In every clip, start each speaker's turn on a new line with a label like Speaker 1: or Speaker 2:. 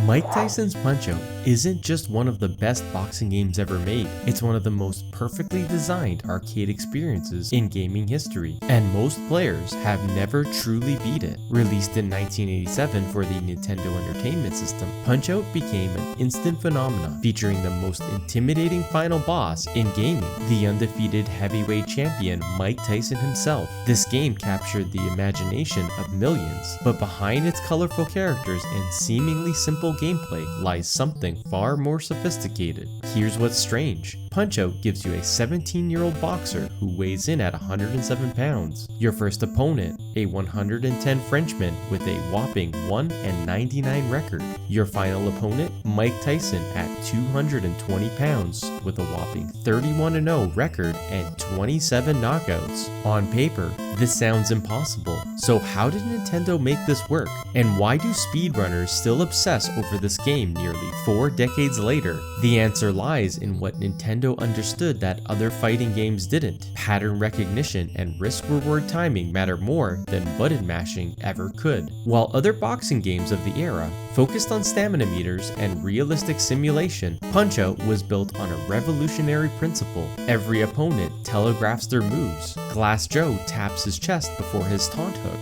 Speaker 1: Mike Tyson's Punch-Out isn't just one of the best boxing games ever made, it's one of the most perfectly designed arcade experiences in gaming history, and most players have never truly beat it. Released in 1987 for the Nintendo Entertainment System, Punch-Out became an instant phenomenon, featuring the most intimidating final boss in gaming, the undefeated heavyweight champion Mike Tyson himself. This game captured the imagination of millions, but behind its colorful characters and seemingly simple gameplay lies something far more sophisticated. Here's what's strange. Punch-Out gives you a 17-year-old boxer who weighs in at 107 pounds. Your first opponent, a 110 Frenchman with a whopping 1-99 record. Your final opponent, Mike Tyson at 220 pounds with a whopping 31-0 record and 27 knockouts. On paper, this sounds impossible. So how did Nintendo make this work? And why do speedrunners still obsess over this game nearly 4 decades later? The answer lies in what Nintendo understood that other fighting games didn't. Pattern recognition and risk-reward timing matter more than button mashing ever could. While other boxing games of the era focused on stamina meters and realistic simulation, Punch-Out was built on a revolutionary principle. Every opponent telegraphs their moves. Glass Joe taps his chest before his taunt hook.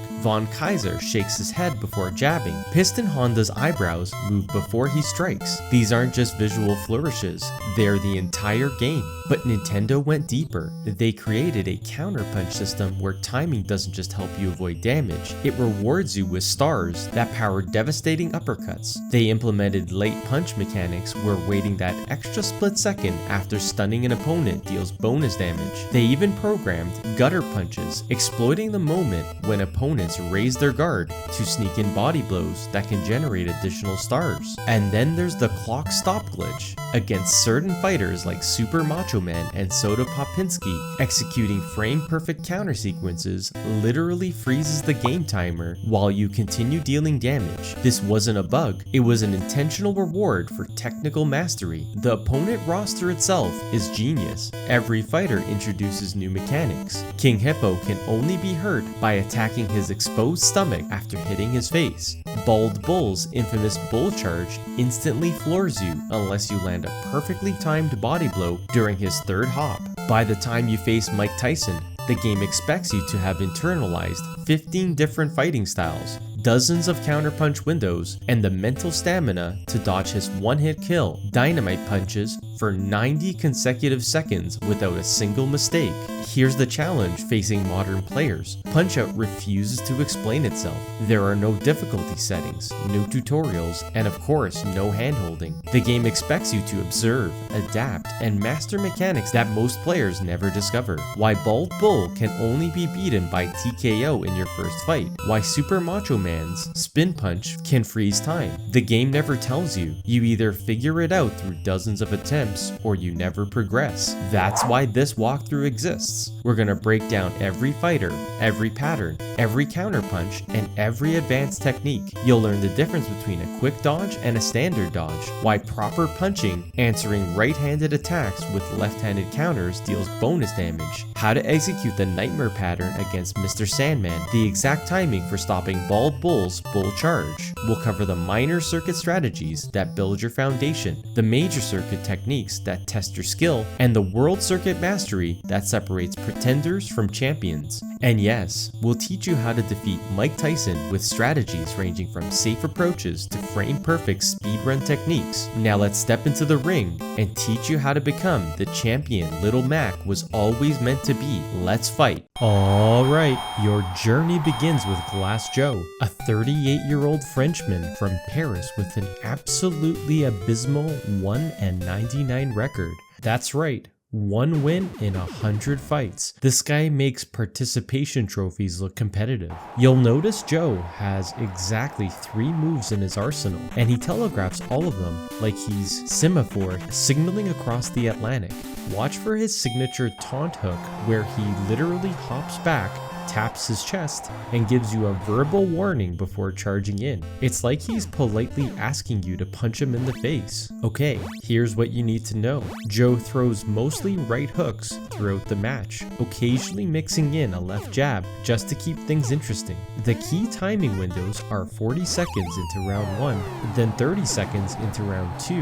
Speaker 1: Kaiser shakes his head before jabbing. Piston Honda's eyebrows move before he strikes. These aren't just visual flourishes, they're the entire game. But Nintendo went deeper. They created a counterpunch system where timing doesn't just help you avoid damage, it rewards you with stars that power devastating uppercuts. They implemented late punch mechanics where waiting that extra split second after stunning an opponent deals bonus damage. They even programmed gutter punches, exploiting the moment when opponents raise their guard to sneak in body blows that can generate additional stars. And then there's the clock stop glitch. Against certain fighters like Super Macho Man and Soda Popinski, executing frame-perfect counter sequences literally freezes the game timer while you continue dealing damage. This wasn't a bug, it was an intentional reward for technical mastery. The opponent roster itself is genius. Every fighter introduces new mechanics. King Hippo can only be hurt by attacking his exposed stomach after hitting his face. Bald Bull's infamous bull charge instantly floors you unless you land a perfectly timed body blow during his third hop. By the time you face Mike Tyson, the game expects you to have internalized 15 different fighting styles, dozens of counterpunch windows, and the mental stamina to dodge his one-hit kill, dynamite punches, for 90 consecutive seconds without a single mistake. Here's the challenge facing modern players. Punch-Out refuses to explain itself. There are no difficulty settings, no tutorials, and of course, no hand-holding. The game expects you to observe, adapt, and master mechanics that most players never discover. Why Bald Bull can only be beaten by TKO in your first fight. Why Super Macho Man's spin punch can freeze time. The game never tells you. You either figure it out through dozens of attempts or you never progress. That's why this walkthrough exists. We're gonna break down every fighter, every pattern, every counterpunch, and every advanced technique. You'll learn the difference between a quick dodge and a standard dodge, why proper punching, answering right-handed attacks with left-handed counters deals bonus damage, how to execute the nightmare pattern against Mr. Sandman, the exact timing for stopping Bald Bull's bull charge. We'll cover the minor circuit strategies that build your foundation, the major circuit techniques that test your skill, and the world circuit mastery that separates pretenders from champions. And yes, we'll teach you how to defeat Mike Tyson with strategies ranging from safe approaches to frame-perfect speedrun techniques. Now let's step into the ring and teach you how to become the champion Little Mac was always meant to be. Let's fight. Alright, your journey begins with Glass Joe, a 38-year-old Frenchman from Paris with an absolutely abysmal 1-99 record. That's right. 1 win in 100 fights. This guy makes participation trophies look competitive. You'll notice Joe has exactly 3 moves in his arsenal, and he telegraphs all of them like he's semaphore signaling across the Atlantic. Watch for his signature taunt hook where he literally hops back, taps his chest, and gives you a verbal warning before charging in. It's like he's politely asking you to punch him in the face. Okay, here's what you need to know. Joe throws mostly right hooks throughout the match, occasionally mixing in a left jab just to keep things interesting. The key timing windows are 40 seconds into round 1, then 30 seconds into round 2,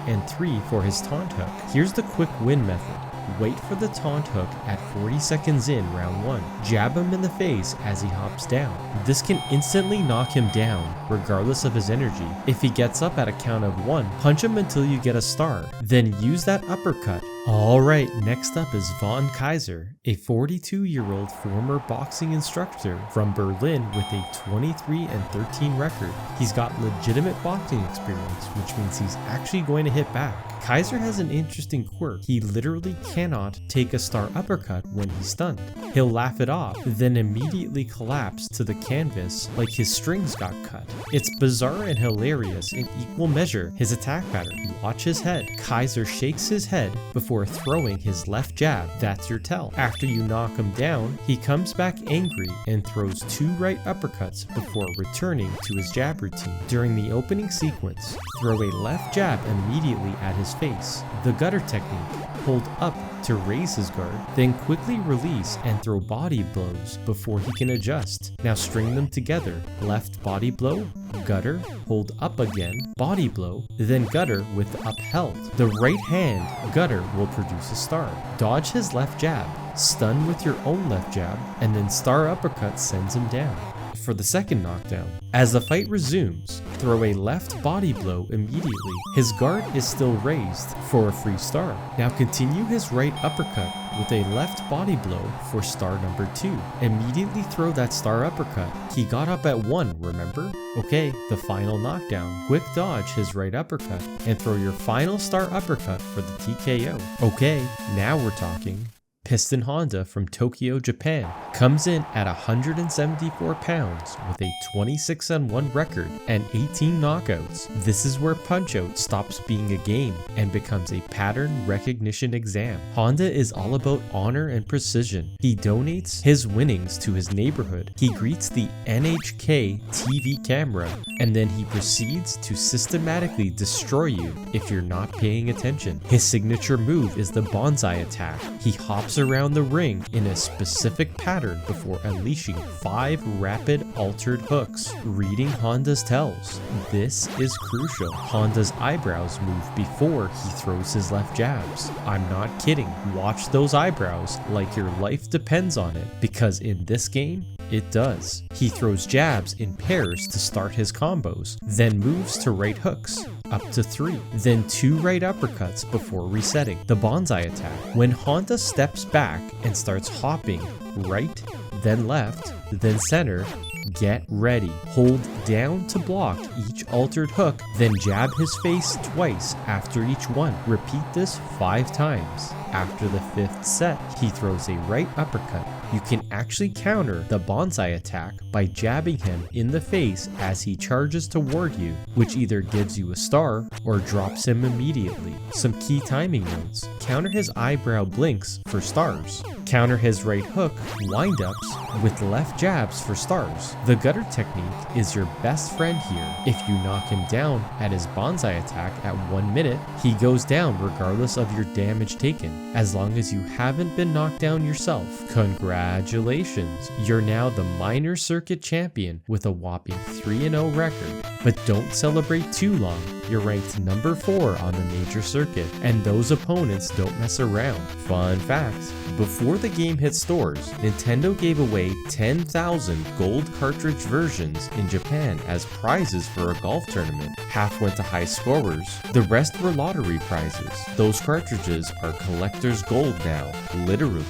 Speaker 1: and 3 for his taunt hook. Here's the quick win method. Wait for the taunt hook at 40 seconds in round 1. Jab him in the face as he hops down. This can instantly knock him down, regardless of his energy. If he gets up at a count of 1, punch him until you get a star. Then use that uppercut. Alright, next up is Kaiser, a 42-year-old former boxing instructor from Berlin with a 23-13 record. He's got legitimate boxing experience, which means he's actually going to hit back. Kaiser has an interesting quirk. He literally cannot take a star uppercut when he's stunned. He'll laugh it off, then immediately collapse to the canvas like his strings got cut. It's bizarre and hilarious in equal measure, his attack pattern. Watch his head. Kaiser shakes his head before throwing his left jab. That's your tell. After you knock him down, he comes back angry and throws 2 right uppercuts before returning to his jab routine. During the opening sequence, throw a left jab immediately at his face. The gutter technique. Hold up to raise his guard, then quickly release and throw body blows before he can adjust. Now string them together. Left body blow, gutter, hold up again, body blow, then gutter with upheld. The right hand gutter will produce a star. Dodge his left jab, stun with your own left jab, and then star uppercut sends him down. For the second knockdown, as the fight resumes, throw a left body blow immediately. His guard is still raised for a free star. Now continue his right uppercut with a left body blow for star number 2. Immediately throw that star uppercut. He got up at 1, remember? Okay, the final knockdown. Quick dodge his right uppercut and throw your final star uppercut for the TKO. Okay, now we're talking. Piston Honda from Tokyo, Japan, comes in at 174 pounds with a 26-1 record and 18 knockouts. This is where Punch-Out stops being a game and becomes a pattern recognition exam. Honda is all about honor and precision. He donates his winnings to his neighborhood. He greets the NHK TV camera, and then he proceeds to systematically destroy you if you're not paying attention. His signature move is the bonsai attack. He hops around the ring in a specific pattern before unleashing 5 rapid altered hooks, reading Honda's tells. This is crucial. Honda's eyebrows move before he throws his left jabs. I'm not kidding. Watch those eyebrows like your life depends on it, because in this game, it does. He throws jabs in pairs to start his combos, then moves to right hooks, up to 3, then 2 right uppercuts before resetting. The bonsai attack. When Honda steps back and starts hopping right, then left, then center, get ready. Hold down to block each altered hook, then jab his face twice after each one. Repeat this 5 times. After the 5th set, he throws a right uppercut. You can actually counter the bonsai attack by jabbing him in the face as he charges toward you, which either gives you a star or drops him immediately. Some key timing notes. Counter his eyebrow blinks for stars. Counter his right hook wind-ups with left jabs for stars. The gutter technique is your best friend here. If you knock him down at his bonsai attack at 1 minute, he goes down regardless of your damage taken, as long as you haven't been knocked down yourself. Congratulations, you're now the minor circuit champion with a whopping 3-0 record. But don't celebrate too long. You're ranked number 4 on the major circuit, and those opponents don't mess around. Fun fact, before the game hit stores, Nintendo gave away 10,000 gold cartridge versions in Japan as prizes for a golf tournament. Half went to high scorers, the rest were lottery prizes. Those cartridges are collector's gold now, literally.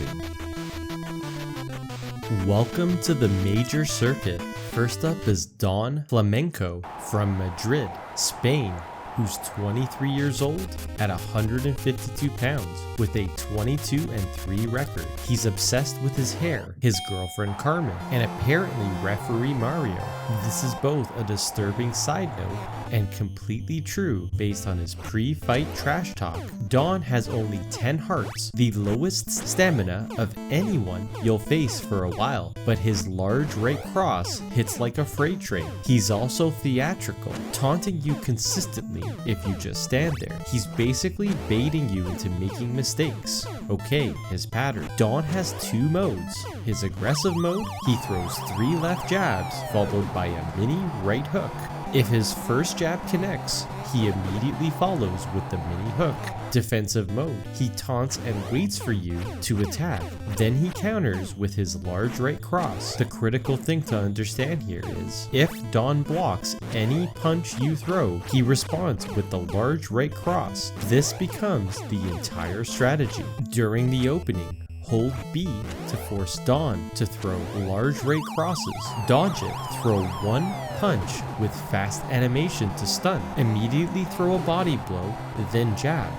Speaker 1: Welcome to the major circuit. First up is Don Flamenco from Madrid, Spain. who's 23 years old at 152 pounds with a 22-3 record. He's obsessed with his hair, his girlfriend Carmen, and apparently referee Mario. This is both a disturbing side note and completely true based on his pre-fight trash talk. Don has only 10 hearts, the lowest stamina of anyone you'll face for a while, but his large right cross hits like a freight train. He's also theatrical, taunting you consistently if you just stand there. He's basically baiting you into making mistakes. Okay, his pattern. Don has 2 modes. His aggressive mode, he throws 3 left jabs followed by a mini right hook. If his first jab connects, he immediately follows with the mini hook. Defensive mode, he taunts and waits for you to attack, then he counters with his large right cross. The critical thing to understand here is, if Don blocks any punch you throw, he responds with the large right cross. This becomes the entire strategy. During the opening, hold B to force Don to throw large right crosses. Dodge it, throw 1 punch with fast animation to stun. Immediately throw a body blow, then jab.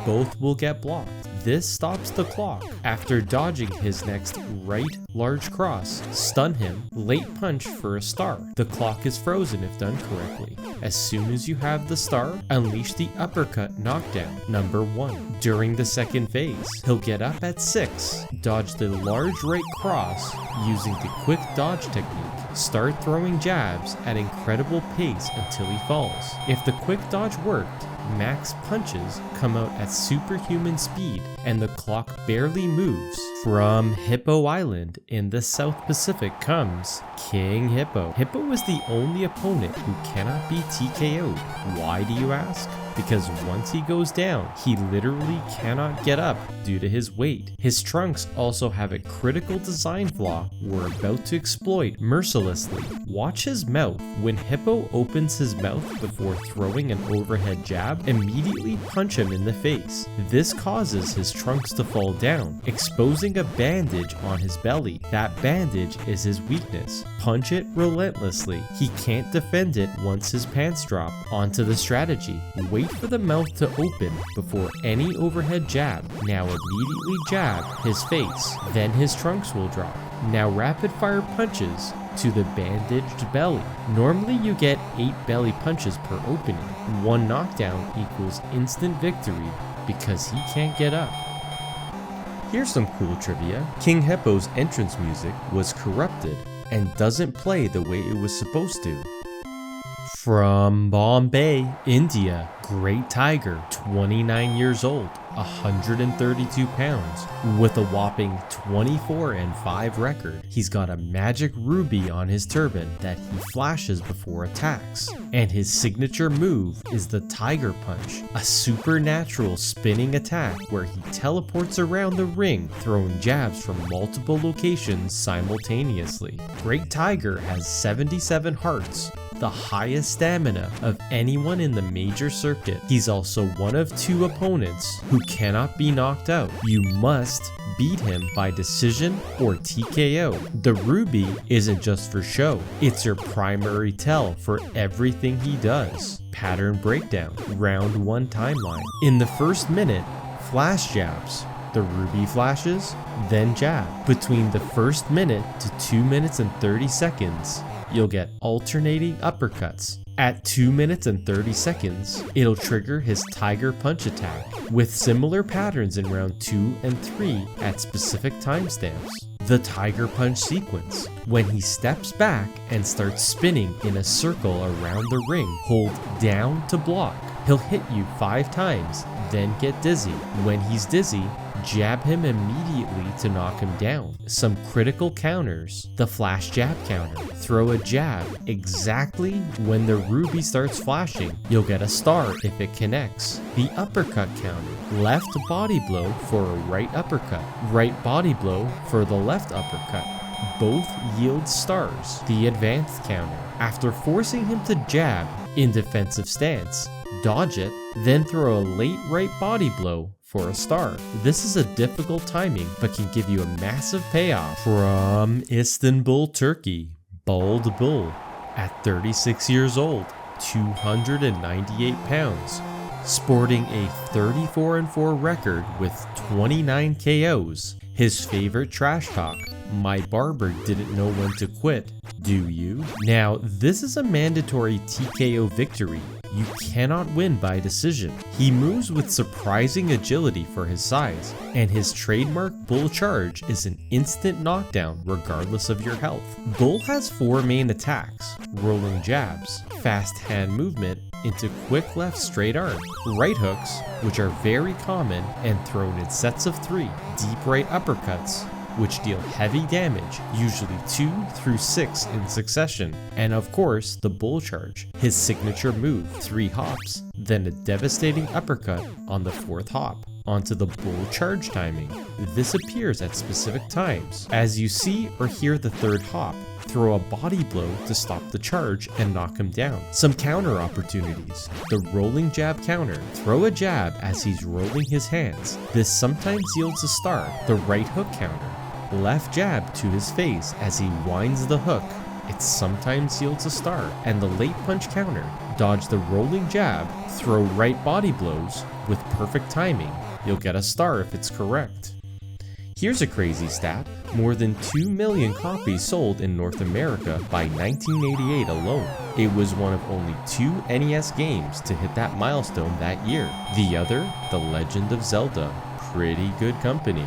Speaker 1: Both will get blocked. This stops the clock. After dodging his next right large cross, stun him, late punch for a star. The clock is frozen if done correctly. As soon as you have the star, unleash the uppercut knockdown, number 1. During the second phase, he'll get up at 6, dodge the large right cross using the quick dodge technique. Start throwing jabs at incredible pace until he falls. If the quick dodge worked, max punches come out at superhuman speed and the clock barely moves. From Hippo Island in the South Pacific comes King Hippo. Hippo is the only opponent who cannot be TKO'd. Why do you ask? Because once he goes down, he literally cannot get up due to his weight. His trunks also have a critical design flaw we're about to exploit mercilessly. Watch his mouth. When Hippo opens his mouth before throwing an overhead jab, immediately punch him in the face. This causes his trunks to fall down, exposing a bandage on his belly. That bandage is his weakness. Punch it relentlessly. He can't defend it once his pants drop. Onto the strategy. Wait for the mouth to open before any overhead jab. Now immediately jab his face. Then his trunks will drop. Now rapid fire punches to the bandaged belly. Normally you get 8 belly punches per opening. 1 knockdown equals instant victory because he can't get up. Here's some cool trivia. King Hippo's entrance music was corrupted and doesn't play the way it was supposed to. From Bombay, India, Great Tiger, 29 years old, 132 pounds, with a whopping 24-5 record. He's got a magic ruby on his turban that he flashes before attacks, and his signature move is the Tiger Punch, a supernatural spinning attack where he teleports around the ring, throwing jabs from multiple locations simultaneously. Great Tiger has 77 hearts, the highest stamina of anyone in the major circuit. He's also one of 2 opponents who cannot be knocked out. You must beat him by decision or TKO. The ruby isn't just for show, it's your primary tell for everything he does. Pattern breakdown, round 1 timeline. In the first minute, flash jabs. The ruby flashes, then jab. Between the first minute to 2 minutes and 30 seconds, you'll get alternating uppercuts. At 2 minutes and 30 seconds, it'll trigger his Tiger Punch attack, with similar patterns in round 2 and 3 at specific timestamps. The Tiger Punch sequence. When he steps back and starts spinning in a circle around the ring, hold down to block. He'll hit you 5 times, then get dizzy. When he's dizzy, jab him immediately to knock him down. Some critical counters. The flash jab counter. Throw a jab exactly when the ruby starts flashing. You'll get a star if it connects. The uppercut counter. Left body blow for a right uppercut. Right body blow for the left uppercut. Both yield stars. The advanced counter. After forcing him to jab in defensive stance, dodge it, then throw a late right body blow for a star. This is a difficult timing, but can give you a massive payoff. From Istanbul, Turkey, Bald Bull, at 36 years old, 298 pounds, sporting a 34-4 record with 29 KOs. His favorite trash talk: "My barber didn't know when to quit. Do you?" Now, this is a mandatory TKO victory. You cannot win by decision. He moves with surprising agility for his size, and his trademark Bull Charge is an instant knockdown regardless of your health. Bull has 4 main attacks: rolling jabs, fast hand movement into quick left straight arm, right hooks, which are very common and thrown in sets of 3, deep right uppercuts, which deal heavy damage, usually 2 through 6 in succession, and of course the Bull Charge, his signature move: 3 hops, then a devastating uppercut on the 4th hop onto the Bull Charge timing. This appears at specific times. As you see or hear the 3rd hop, throw a body blow to stop the charge and knock him down. Some counter opportunities: the rolling jab counter, throw a jab as he's rolling his hands. This sometimes yields a star. The right hook counter, left jab to his face as he winds the hook. It sometimes yields a star. And the late punch counter, dodge the rolling jab, throw right body blows with perfect timing. You'll get a star if it's correct. Here's a crazy stat: more than 2 million copies sold in North America by 1988 alone. It was one of only 2 NES games to hit that milestone that year. The other, The Legend of Zelda. Pretty good company.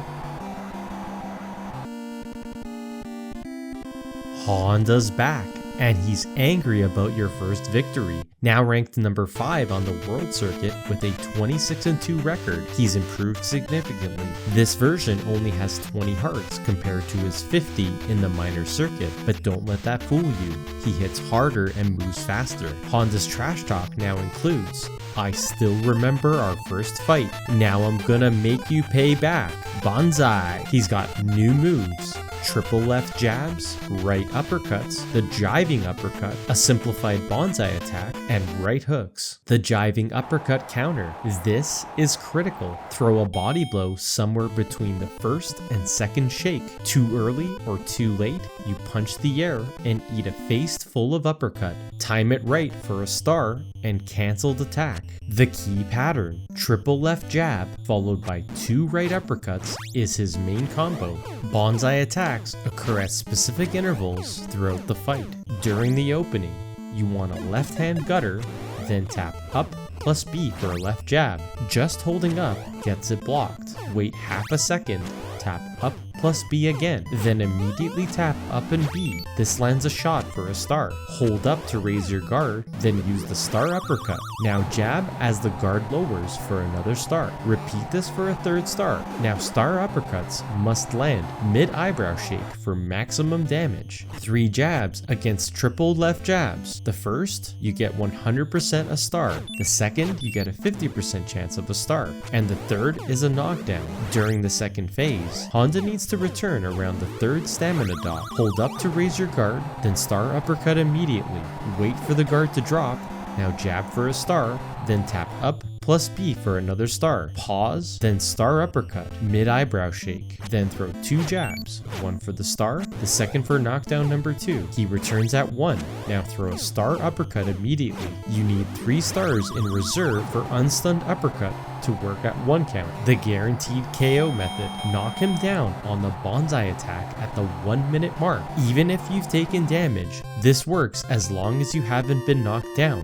Speaker 1: Honda's back, and he's angry about your first victory. Now ranked number 5 on the world circuit with a 26-2 record, he's improved significantly. This version only has 20 hearts compared to his 50 in the minor circuit, but don't let that fool you. He hits harder and moves faster. Honda's trash talk now includes: "I still remember our first fight. Now I'm gonna make you pay back. Banzai." He's got new moves: triple left jabs, right uppercuts, the jiving uppercut, a simplified bonsai attack, and right hooks. The jiving uppercut counter. This is critical. Throw a body blow somewhere between the 1st and 2nd shake. Too early or too late, you punch the air and eat a face full of uppercut. Time it right for a star and canceled attack. The key pattern: triple left jab followed by 2 right uppercuts is his main combo. Bonsai attacks occur at specific intervals throughout the fight. During the opening, you want a left hand gutter, then tap up plus B for a left jab. Just holding up gets it blocked. Wait half a second, tap up plus B again, then immediately tap up and B. This lands a shot for a star. Hold up to raise your guard, then use the star uppercut. Now jab as the guard lowers for another star. Repeat this for a 3rd star. Now star uppercuts must land mid-eyebrow shake for maximum damage. 3 jabs against triple left jabs. The first, you get 100% a star. The second, you get a 50% chance of a star. And the third is a knockdown. During the second phase, Honda needs to return around the 3rd stamina dot. Hold up to raise your guard, then star uppercut immediately. Wait for the guard to drop. Now jab for a star, then tap up plus B for another star. Pause, then star uppercut, mid-eyebrow shake, then throw 2 jabs, one for the star, the second for knockdown number 2. He returns at 1. Now throw a star uppercut immediately. You need 3 stars in reserve for unstunned uppercut to work at 1 count. The guaranteed KO method: knock him down on the bonsai attack at the 1 minute mark. Even if you've taken damage, this works as long as you haven't been knocked down.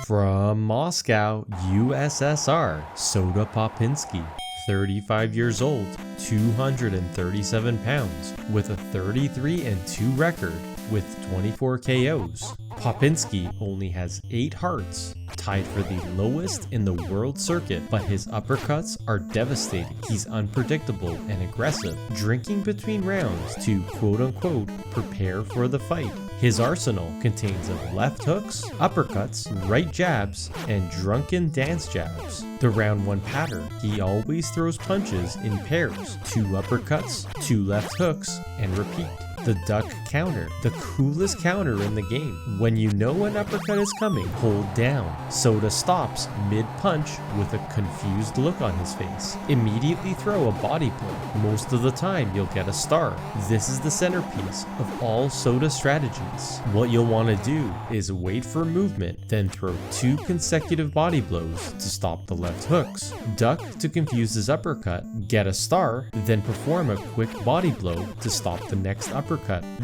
Speaker 1: From Moscow, USSR, Soda Popinski, 35 years old, 237 pounds, with a 33-2 record with 24 KOs. Popinski only has 8 hearts, tied for the lowest in the world circuit, but his uppercuts are devastating. He's unpredictable and aggressive, drinking between rounds to quote-unquote prepare for the fight. His arsenal contains of left hooks, uppercuts, right jabs, and drunken dance jabs. The round 1 pattern: he always throws punches in pairs, 2 uppercuts, 2 left hooks, and repeat. The duck counter, the coolest counter in the game. When you know an uppercut is coming, hold down. Soda stops mid-punch with a confused look on his face. Immediately throw a body blow. Most of the time you'll get a star. This is the centerpiece of all Soda strategies. What you'll want to do is wait for movement, then throw 2 consecutive body blows to stop the left hooks. Duck to confuse his uppercut, get a star, then perform a quick body blow to stop the next uppercut.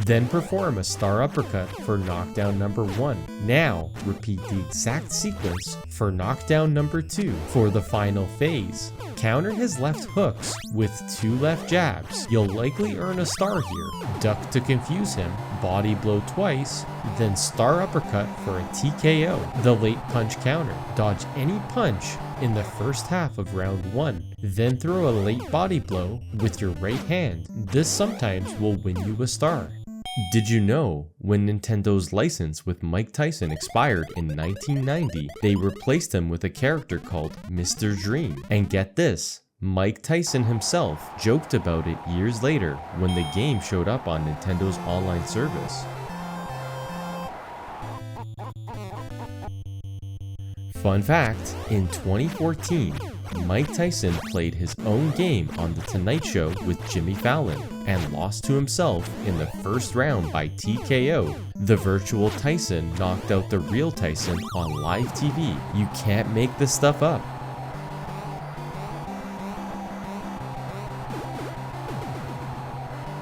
Speaker 1: Then perform a star uppercut for knockdown number 1. Now repeat the exact sequence for knockdown number 2. For the final phase, counter his left hooks with 2 left jabs. You'll likely earn a star here. Duck to confuse him, body blow twice, then star uppercut for a TKO. The late punch counter. Dodge any punch in the first half of round 1. Then throw a late body blow with your right hand. This sometimes will win you a star. Did you know when Nintendo's license with Mike Tyson expired in 1990, they replaced him with a character called Mr. Dream? And get this, Mike Tyson himself joked about it years later when the game showed up on Nintendo's online service. Fun fact, in 2014, Mike Tyson played his own game on The Tonight Show with Jimmy Fallon and lost to himself in the first round by TKO. The virtual Tyson knocked out the real Tyson on live TV. You can't make this stuff up.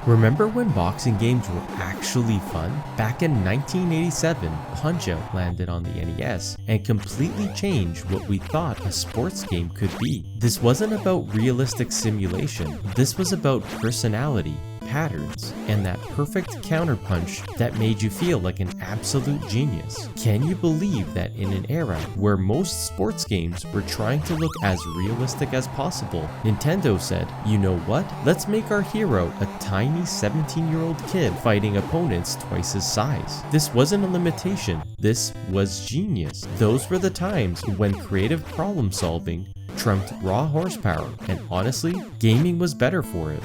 Speaker 1: Remember when boxing games were actually fun? Back in 1987, Punch-Out landed on the NES and completely changed what we thought a sports game could be. This wasn't about realistic simulation, this was about personality, patterns, and that perfect counterpunch that made you feel like an absolute genius. Can you believe that in an era where most sports games were trying to look as realistic as possible, Nintendo said, you know what? Let's make our hero a tiny 17-year-old kid fighting opponents twice his size. This wasn't a limitation, this was genius. Those were the times when creative problem solving trumped raw horsepower, and honestly, gaming was better for it.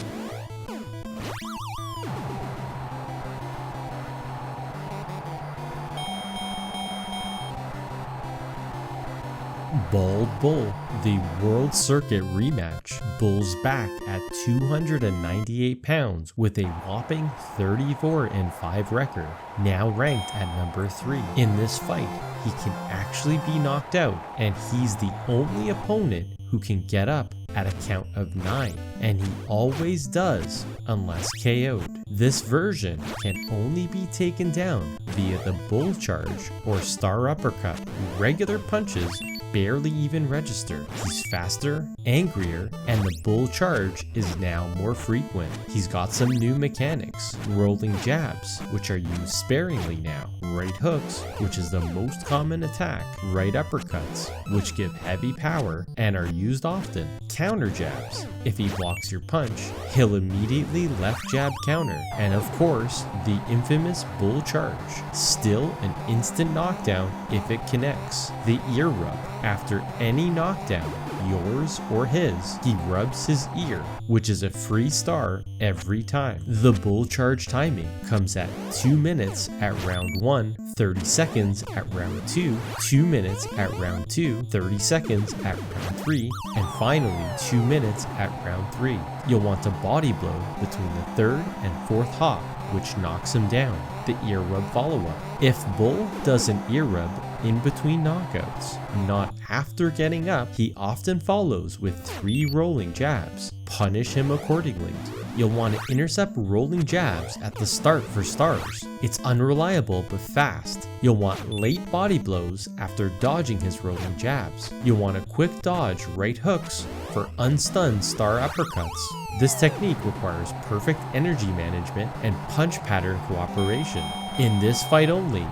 Speaker 1: Bald Bull, the World Circuit Rematch. Bull's back at 298 pounds with a whopping 34-5 record, now ranked at number 3. In this fight, he can actually be knocked out, and he's the only opponent who can get up at a count of 9, and he always does unless KO'd. This version can only be taken down via the bull charge or star uppercut. Regular punches barely even register. He's faster, angrier, and the bull charge is now more frequent. He's got some new mechanics. Rolling jabs, which are used sparingly now. Right hooks, which is the most common attack. Right uppercuts, which give heavy power and are used often. Counter jabs. If he blocks your punch, he'll immediately left jab counter. And of course, the infamous bull charge. Still an instant knockdown if it connects. The ear rub. After any knockdown, yours or his, he rubs his ear, which is a free star every time. The bull charge timing comes at 2 minutes at round 1, 30 seconds at round 2, 2 minutes at round 2, 30 seconds at round 3, and finally 2 minutes at round 3. You'll want to body blow between the 3rd and 4th hop, which knocks him down. The ear rub follow-up. If Bull does an ear rub in between knockouts, not after getting up, he often follows with 3 rolling jabs. Punish him accordingly. You'll want to intercept rolling jabs at the start for stars. It's unreliable but fast. You'll want late body blows after dodging his rolling jabs. You'll want a quick dodge right hooks for unstunned star uppercuts. This technique requires perfect energy management and punch pattern cooperation. In this fight only,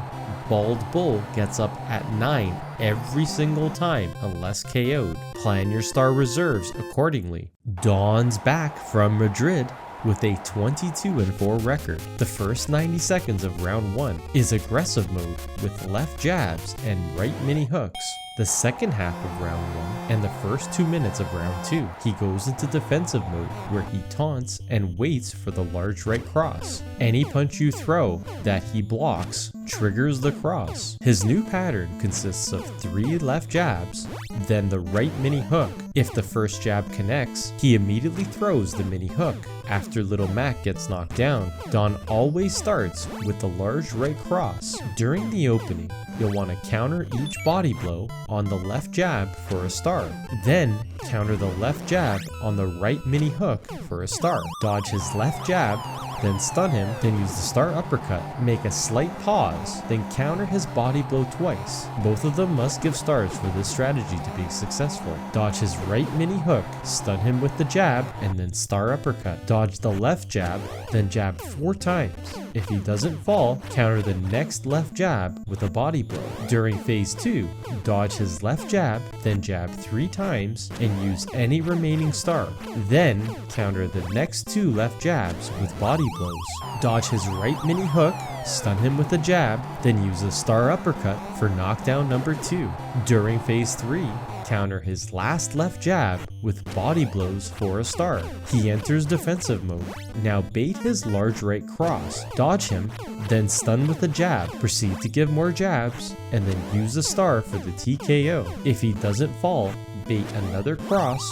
Speaker 1: Bald Bull gets up at 9 every single time unless KO'd. Plan your star reserves accordingly. Dawn's back from Madrid. with a 22-4 record. The first 90 seconds of round 1 is aggressive mode with left jabs and right mini hooks. The second half of round 1 and the first 2 minutes of round 2, he goes into defensive mode where he taunts and waits for the large right cross. Any punch you throw that he blocks triggers the cross. His new pattern consists of 3 left jabs, then the right mini hook. If the first jab connects, he immediately throws the mini hook. After Little Mac gets knocked down, Don always starts with the large right cross. During the opening, you'll want to counter each body blow on the left jab for a star. Then counter the left jab on the right mini hook for a star. Dodge his left jab, then stun him, then use the star uppercut. Make a slight pause, then counter his body blow twice. Both of them must give stars for this strategy to be successful. Dodge his right mini hook, stun him with the jab, and then star uppercut. Dodge the left jab, then jab 4 times. If he doesn't fall, counter the next left jab with a body blow. During phase 2, dodge his left jab, then jab 3 times and use any remaining star. Then counter the next 2 left jabs with body blows. Dodge his right mini hook, stun him with a jab, then use a star uppercut for knockdown number 2. During phase 3, counter his last left jab with body blows for a star. He enters defensive mode. Now bait his large right cross, dodge him, then stun with a jab. Proceed to give more jabs, and then use a star for the TKO. If he doesn't fall, bait another cross,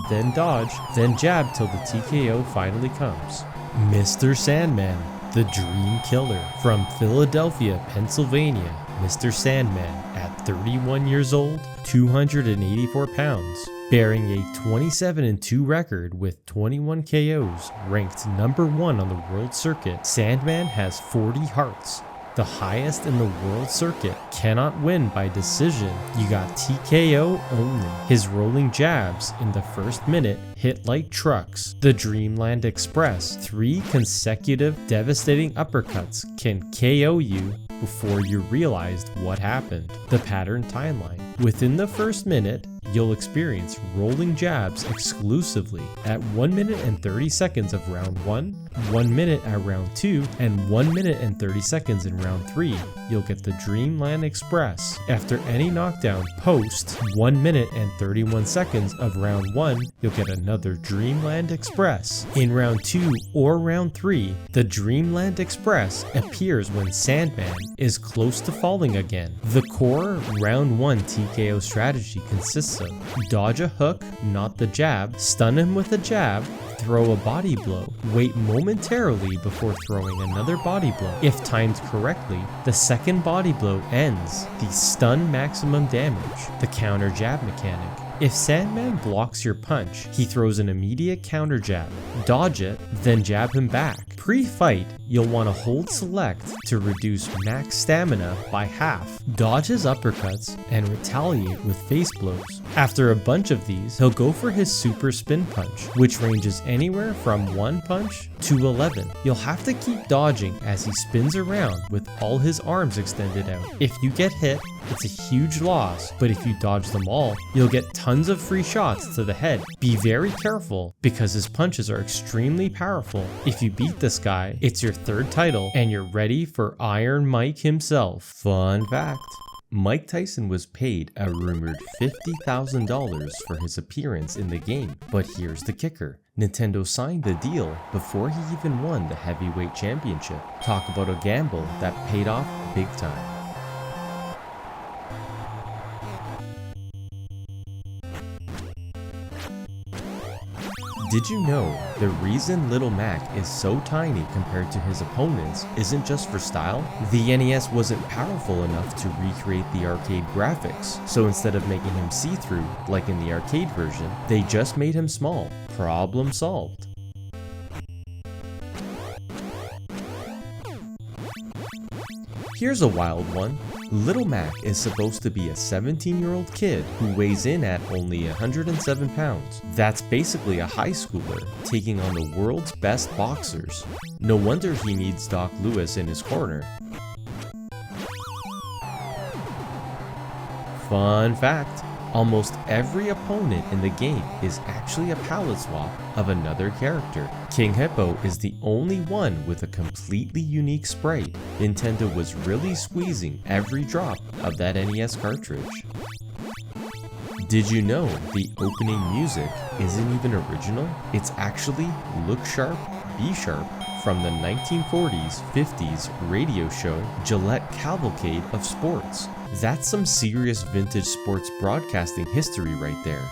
Speaker 1: then dodge, then jab till the TKO finally comes. Mr. Sandman, the Dream Killer. From Philadelphia, Pennsylvania, Mr. Sandman, at 31 years old, 284 pounds, bearing a 27-2 record with 21 KOs, ranked number 1 on the world circuit. Sandman has 40 hearts, the highest in the world circuit. Cannot win by decision. You got TKO only. His rolling jabs in the first minute hit like trucks. The Dreamland Express, 3 consecutive devastating uppercuts can KO you before you realized what happened. The pattern timeline. Within the first minute, you'll experience rolling jabs exclusively at 1 minute and 30 seconds of round 1, 1 minute at round 2, and 1 minute and 30 seconds in round 3. You'll get the Dreamland Express. After any knockdown post 1 minute and 31 seconds of round 1, you'll get another Dreamland Express. In round 2 or round 3, the Dreamland Express appears when Sandman is close to falling again. The core round 1 TKO strategy consists of dodge a hook, not the jab, stun him with a jab, throw a body blow, wait momentarily before throwing another body blow. If timed correctly, the second body blow ends the stun maximum damage, the counter jab mechanic. If Sandman blocks your punch, he throws an immediate counter jab. Dodge it, then jab him back. Pre-fight, you'll want to hold select to reduce max stamina by half. Dodge his uppercuts and retaliate with face blows. After a bunch of these, he'll go for his super spin punch, which ranges anywhere from 1 punch to 11. You'll have to keep dodging as he spins around with all his arms extended out. If you get hit, it's a huge loss, but if you dodge them all, you'll get tons of free shots to the head. Be very careful because his punches are extremely powerful. If you beat this guy, it's your 3rd title and you're ready for Iron Mike himself. Fun fact: Mike Tyson was paid a rumored $50,000 for his appearance in the game, but here's the kicker. Nintendo signed the deal before he even won the heavyweight championship. Talk about a gamble that paid off big time. Did you know the reason Little Mac is so tiny compared to his opponents isn't just for style? The NES wasn't powerful enough to recreate the arcade graphics, so instead of making him see-through like in the arcade version, they just made him small. Problem solved. Here's a wild one. Little Mac is supposed to be a 17-year-old kid who weighs in at only 107 pounds. That's basically a high schooler taking on the world's best boxers. No wonder he needs Doc Lewis in his corner. Fun fact: Almost every opponent in the game is actually a palette swap of another character. King Hippo is the only one with a completely unique sprite. Nintendo was really squeezing every drop of that NES cartridge. Did you know the opening music isn't even original? It's actually Look Sharp, Be Sharp from the 1940s, 50s radio show Gillette Cavalcade of Sports. That's some serious vintage sports broadcasting history right there.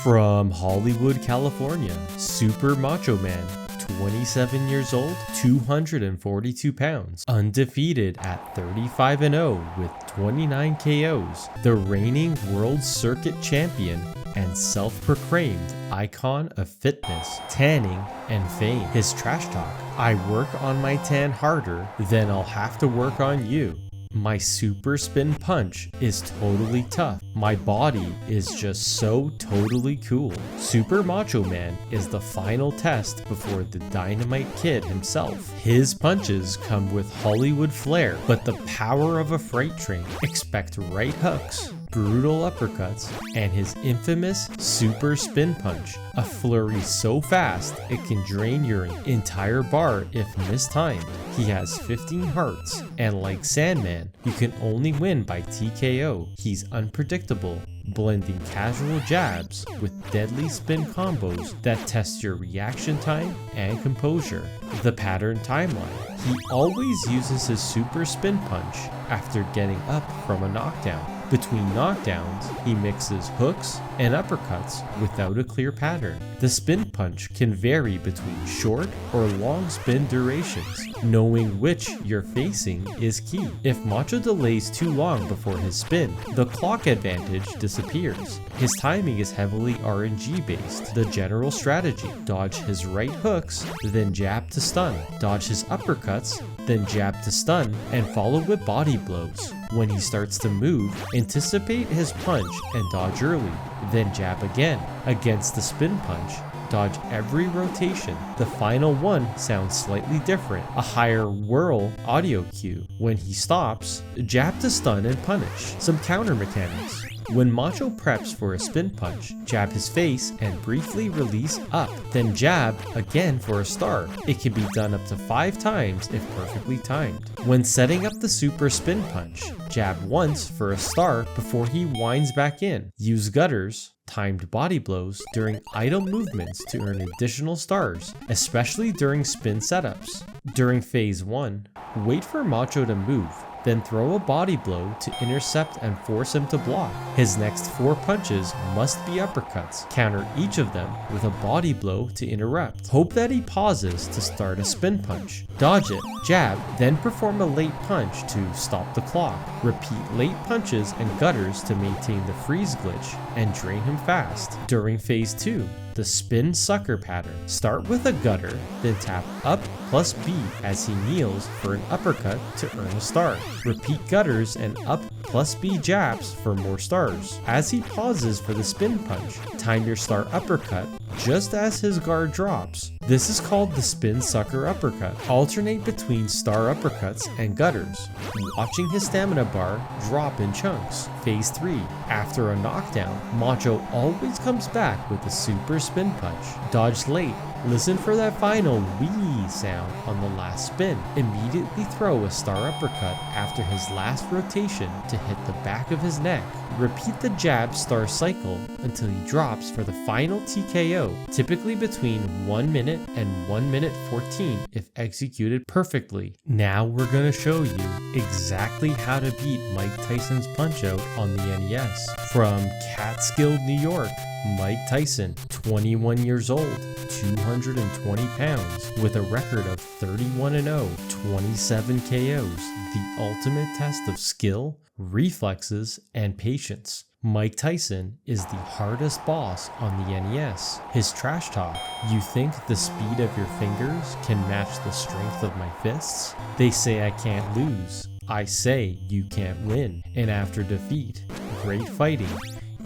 Speaker 1: From Hollywood, California, Super Macho Man, 27 years old, 242 pounds, undefeated at 35-0 with 29 KOs, the reigning World Circuit Champion and self-proclaimed icon of fitness, tanning, and fame. His trash talk: I work on my tan harder, then I'll have to work on you. My super spin punch is totally tough. My body is just so totally cool. Super Macho Man is the final test before the Dynamite Kid himself. His punches come with Hollywood flair, but the power of a freight train. Expect right hooks, brutal uppercuts, and his infamous super spin punch, a flurry so fast it can drain your entire bar if mistimed. He has 15 hearts, and like Sandman, you can only win by TKO. He's unpredictable, blending casual jabs with deadly spin combos that test your reaction time and composure. The pattern timeline: he always uses his super spin punch after getting up from a knockdown. Between knockdowns, he mixes hooks and uppercuts without a clear pattern. The spin punch can vary between short or long spin durations. Knowing which you're facing is key. If Macho delays too long before his spin, the clock advantage disappears. His timing is heavily RNG based. The general strategy: dodge his right hooks, then jab to stun. Dodge his uppercuts, then jab to stun, and follow with body blows. When he starts to move, anticipate his punch and dodge early, then jab again. Against the spin punch, dodge every rotation. The final one sounds slightly different, a higher whirl audio cue. When he stops, jab to stun and punish. Some counter mechanics: when Macho preps for a spin punch, jab his face and briefly release up, then jab again for a start. It can be done up to 5 times if perfectly timed. When setting up the super spin punch, jab once for a start before he winds back in. Use gutters, timed body blows during idle movements to earn additional stars, especially during spin setups. During phase 1, wait for Macho to move, then throw a body blow to intercept and force him to block. His next 4 punches must be uppercuts. Counter each of them with a body blow to interrupt. Hope that he pauses to start a spin punch. Dodge it, jab, then perform a late punch to stop the clock. Repeat late punches and gutters to maintain the freeze glitch and drain him fast. During phase 2, the spin sucker pattern. Start with a gutter, then tap up plus B as he kneels for an uppercut to earn a star. Repeat gutters and up plus B jabs for more stars. As he pauses for the spin punch, time your star uppercut just as his guard drops. This is called the spin sucker uppercut. Alternate between star uppercuts and gutters, watching his stamina bar drop in chunks. Phase 3. After a knockdown, Macho always comes back with a super spin punch. Dodge late. Listen for that final wee sound on the last spin. Immediately throw a star uppercut after his last rotation to hit the back of his neck. Repeat the jab star cycle until he drops for the final TKO, typically between 1 minute and 1 minute 14 if executed perfectly. Now we're gonna show you exactly how to beat Mike Tyson's Punch-Out on the NES. From Catskill, New York, Mike Tyson, 21 years old, 220 pounds, with a record of 31-0, 27 KOs, the ultimate test of skill, reflexes, and patience. Mike Tyson is the hardest boss on the NES. His trash talk: you think the speed of your fingers can match the strength of my fists? They say I can't lose. I say you can't win. And after defeat, great fighting.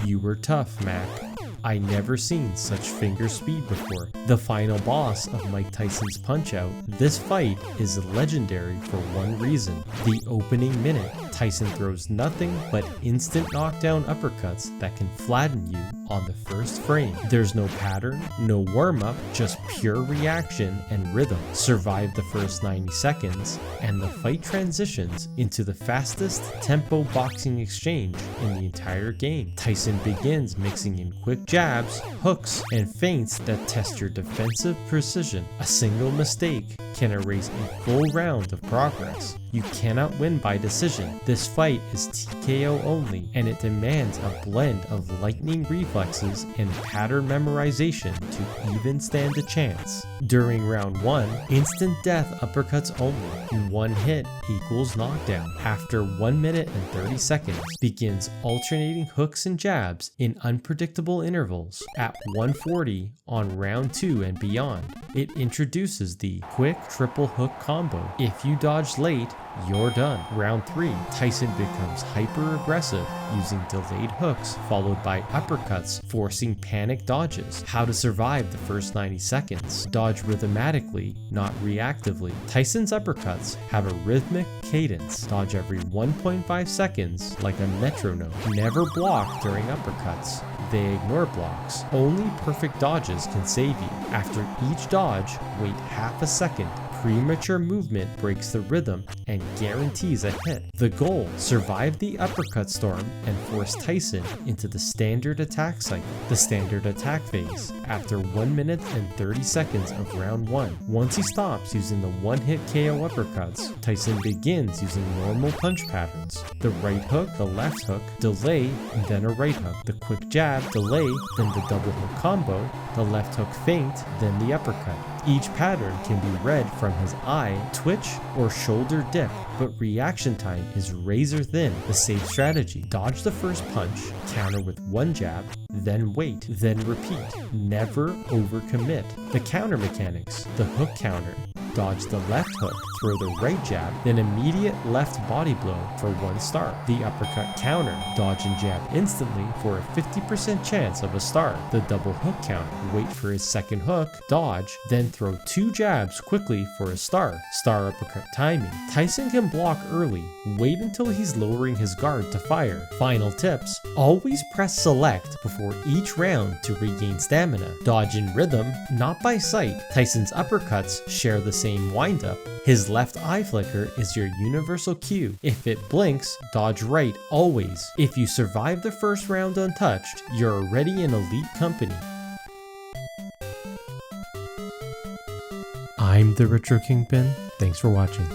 Speaker 1: You were tough, Mac. I never seen such finger speed before. The final boss of Mike Tyson's Punch-Out. This fight is legendary for one reason: the opening minute. Tyson throws nothing but instant knockdown uppercuts that can flatten you on the first frame. There's no pattern, no warm-up, just pure reaction and rhythm. Survive the first 90 seconds, and the fight transitions into the fastest tempo boxing exchange in the entire game. Tyson begins mixing in quick jabs, hooks, and feints that test your defensive precision. A single mistake can erase a full round of progress. You cannot win by decision. This fight is TKO only, and it demands a blend of lightning reflexes and pattern memorization to even stand a chance. During round 1, instant death uppercuts only. One hit equals knockdown. After 1 minute and 30 seconds, begins alternating hooks and jabs in unpredictable intervals. At 140 on round 2 and beyond, it introduces the quick triple hook combo. If you dodge late, you're done. Round 3, Tyson becomes hyper aggressive using delayed hooks followed by uppercuts, forcing panic dodges. How to survive the first 90 seconds. Dodge rhythmatically, not reactively. Tyson's uppercuts have a rhythmic cadence. Dodge every 1.5 seconds like a metronome. Never block during uppercuts. They ignore blocks. Only perfect dodges can save you. After each dodge, wait half a second. Premature movement breaks the rhythm and guarantees a hit. The goal: survive the uppercut storm and force Tyson into the standard attack cycle. The standard attack phase. After 1 minute and 30 seconds of round 1, once he stops using the one-hit KO uppercuts, Tyson begins using normal punch patterns. The right hook, the left hook, delay, and then a right hook. The quick jab, delay, then the double hook combo, the left hook feint, then the uppercut. Each pattern can be read from his eye, twitch, or shoulder dip, but reaction time is razor thin. The safe strategy: dodge the first punch, counter with one jab, then wait, then repeat. Never overcommit. The counter mechanics: the hook counter. Dodge the left hook, throw the right jab, then immediate left body blow for 1 star. The uppercut counter: dodge and jab instantly for a 50% chance of a star. The double hook counter: wait for his second hook, dodge, then throw 2 jabs quickly for a star. Star uppercut timing: Tyson can block early, wait until he's lowering his guard to fire. Final tips: always press select before each round to regain stamina. Dodge in rhythm, not by sight. Tyson's uppercuts share the same windup. His left eye flicker is your universal cue. If it blinks, dodge right always. If you survive the first round untouched, you're already in elite company. I'm the Retro Kingpin. Thanks for watching.